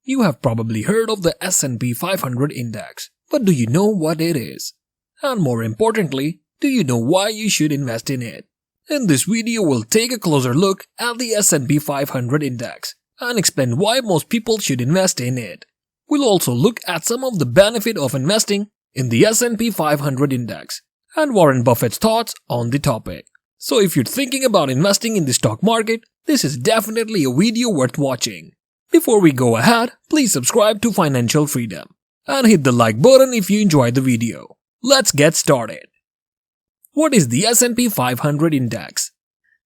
You have probably heard of the S&P 500 index, but do you know what it is? And more importantly, do you know why you should invest in it? In this video, we'll take a closer look at the S&P 500 index and explain why most people should invest in it. We'll also look at some of the benefit of investing in the S&P 500 index and Warren Buffett's thoughts on the topic. So if you're thinking about investing in the stock market, this is definitely a video worth watching. Before we go ahead, please subscribe to Financial Freedom and hit the like button if you enjoyed the video. Let's get started. What is the S&P 500 index?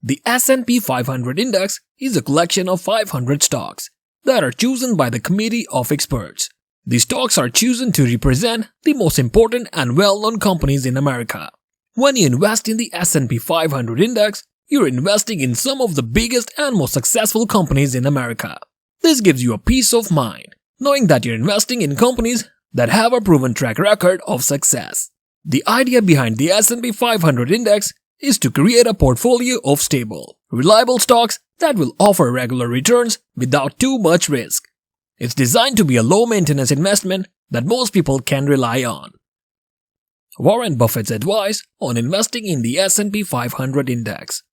The S&P 500 index is a collection of 500 stocks that are chosen by the committee of experts. These stocks are chosen to represent the most important and well-known companies in America. When you invest in the S&P 500 index, you're investing in some of the biggest and most successful companies in America. This gives you a peace of mind, knowing that you're investing in companies that have a proven track record of success. The idea behind the S&P 500 index is to create a portfolio of stable, reliable stocks that will offer regular returns without too much risk. It's designed to be a low-maintenance investment that most people can rely on. Warren Buffett's advice on investing in the S&P 500 index.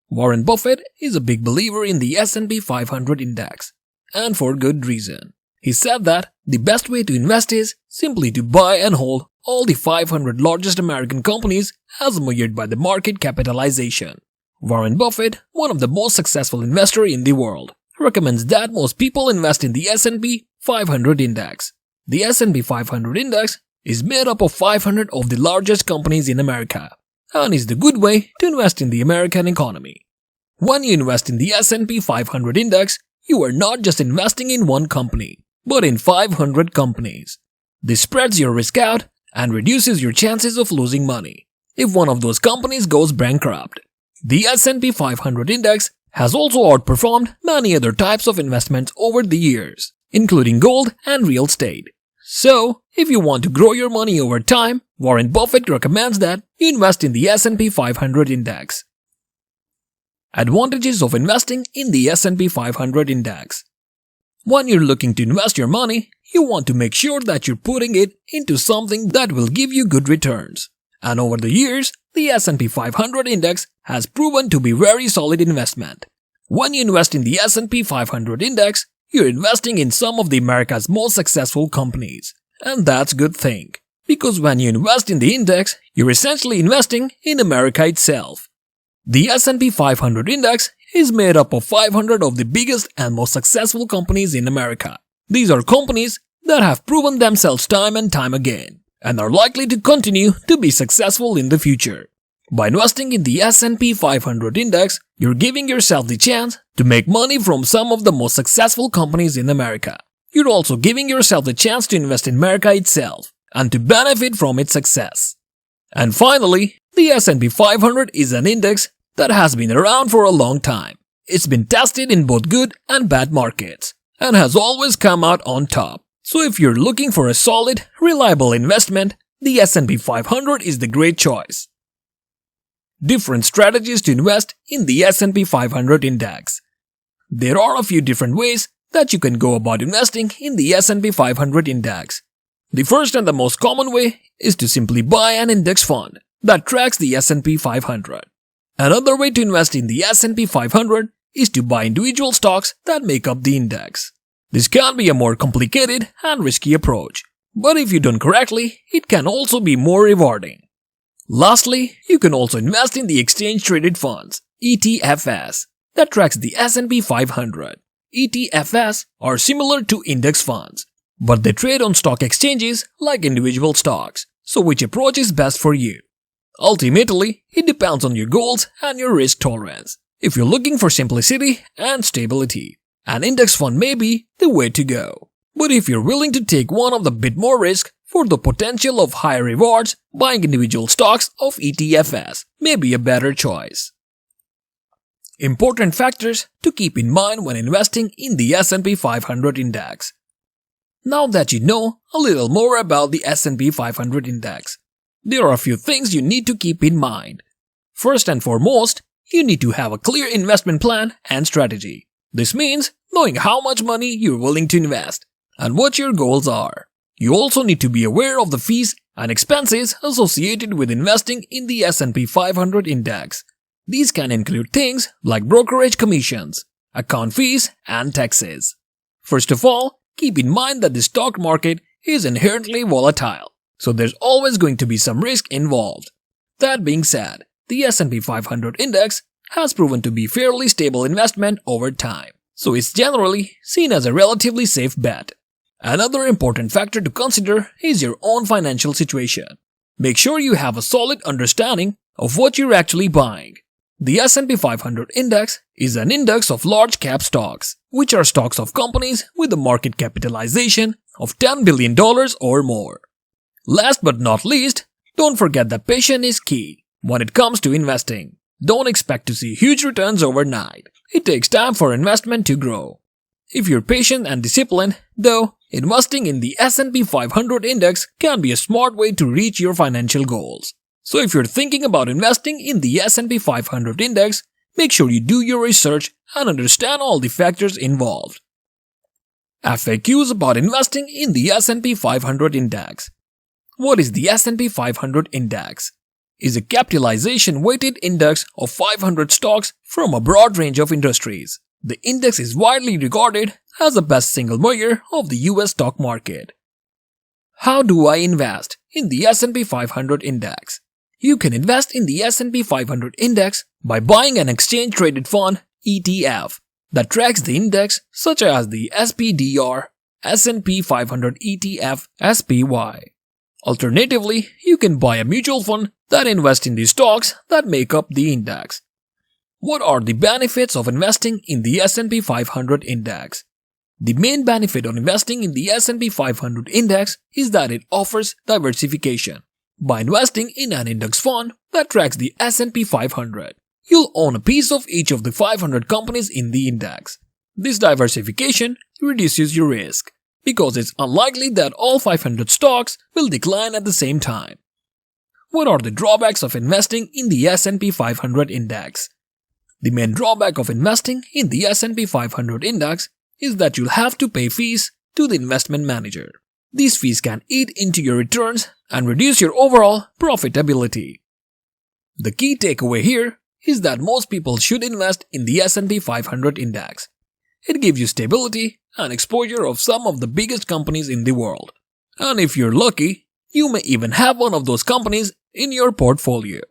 Warren Buffett is a big believer in the S&P 500 index, and for good reason. He said that the best way to invest is simply to buy and hold all the 500 largest American companies as measured by the market capitalization. Warren Buffett, one of the most successful investors in the world, recommends that most people invest in the S&P 500 index. The S&P 500 index is made up of 500 of the largest companies in America and is the good way to invest in the American economy. When you invest in the S&P 500 index, you are not just investing in one company, but in 500 companies. This spreads your risk out and reduces your chances of losing money if one of those companies goes bankrupt. The S&P 500 index has also outperformed many other types of investments over the years, including gold and real estate. So, if you want to grow your money over time, Warren Buffett recommends that you invest in the S&P 500 index. Advantages of investing in the S&P 500 index. When you're looking to invest your money, you want to make sure that you're putting it into something that will give you good returns. And over the years, the S&P 500 index has proven to be a very solid investment. When you invest in the S&P 500 index, you're investing in some of America's most successful companies. And that's a good thing, because when you invest in the index, you're essentially investing in America itself. The S&P 500 index is made up of 500 of the biggest and most successful companies in America. These are companies that have proven themselves time and time again and are likely to continue to be successful in the future. By investing in the S&P 500 index, you're giving yourself the chance to make money from some of the most successful companies in America. You're also giving yourself the chance to invest in America itself and to benefit from its success. And finally, the S&P 500 is an index that has been around for a long time. It's been tested in both good and bad markets and has always come out on top. So if you're looking for a solid, reliable investment, the S&P 500 is the great choice. Different strategies to invest in the S&P 500 index. There are a few different ways that you can go about investing in the S&P 500 index. The first and the most common way is to simply buy an index fund that tracks the S&P 500. Another way to invest in the S&P 500 is to buy individual stocks that make up the index. This can be a more complicated and risky approach, but if you done correctly, it can also be more rewarding. Lastly, you can also invest in the exchange-traded funds, ETFs, that tracks the S&P 500. ETFs are similar to index funds, but they trade on stock exchanges like individual stocks, so which approach is best for you? Ultimately, it depends on your goals and your risk tolerance. If you're looking for simplicity and stability, an index fund may be the way to go. But if you're willing to take one of the bit more risk for the potential of higher rewards, buying individual stocks of ETFs may be a better choice. Important factors to keep in mind when investing in the S&P 500 index. Now that you know a little more about the S&P 500 index, there are a few things you need to keep in mind. First and foremost, you need to have a clear investment plan and strategy. This means knowing how much money you're willing to invest and what your goals are. You also need to be aware of the fees and expenses associated with investing in the S&P 500 index. These can include things like brokerage commissions, account fees, and taxes. First of all, keep in mind that the stock market is inherently volatile, so there's always going to be some risk involved. That being said, the S&P 500 index has proven to be a fairly stable investment over time, so it's generally seen as a relatively safe bet. Another important factor to consider is your own financial situation. Make sure you have a solid understanding of what you're actually buying. The S&P 500 index is an index of large cap stocks, which are stocks of companies with a market capitalization of $10 billion or more. Last but not least, don't forget that patience is key when it comes to investing. Don't expect to see huge returns overnight. It takes time for investment to grow. If you're patient and disciplined, though, investing in the S&P 500 index can be a smart way to reach your financial goals. So if you're thinking about investing in the S&P 500 index, make sure you do your research and understand all the factors involved. FAQs about investing in the S&P 500 index. What is the S&P 500 index? Is a capitalization-weighted index of 500 stocks from a broad range of industries. The index is widely regarded as the best single measure of the US stock market. How do I invest in the S&P 500 index? You can invest in the S&P 500 index by buying an exchange-traded fund (ETF) that tracks the index, such as the SPDR S&P 500 ETF SPY. Alternatively, you can buy a mutual fund that invests in the stocks that make up the index. What are the benefits of investing in the S&P 500 index? The main benefit of investing in the S&P 500 index is that it offers diversification. By investing in an index fund that tracks the S&P 500, you'll own a piece of each of the 500 companies in the index. This diversification reduces your risk, because it's unlikely that all 500 stocks will decline at the same time. What are the drawbacks of investing in the S&P 500 index? The main drawback of investing in the S&P 500 index is that you'll have to pay fees to the investment manager. These fees can eat into your returns and reduce your overall profitability. The key takeaway here is that most people should invest in the S&P 500 index. It gives you stability and exposure of some of the biggest companies in the world. And if you're lucky, you may even have one of those companies in your portfolio.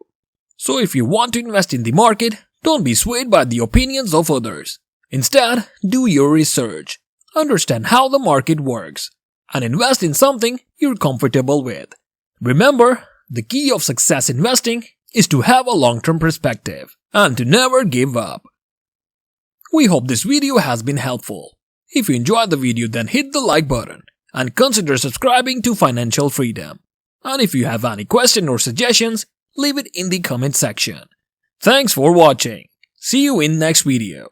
So if you want to invest in the market, don't be swayed by the opinions of others. Instead, do your research, understand how the market works, and invest in something you're comfortable with. Remember, the key of success investing is to have a long-term perspective and to never give up. We hope this video has been helpful. If you enjoyed the video, then hit the like button and consider subscribing to Financial Freedom. And if you have any questions or suggestions, leave it in the comment section. Thanks for watching. See you in next video.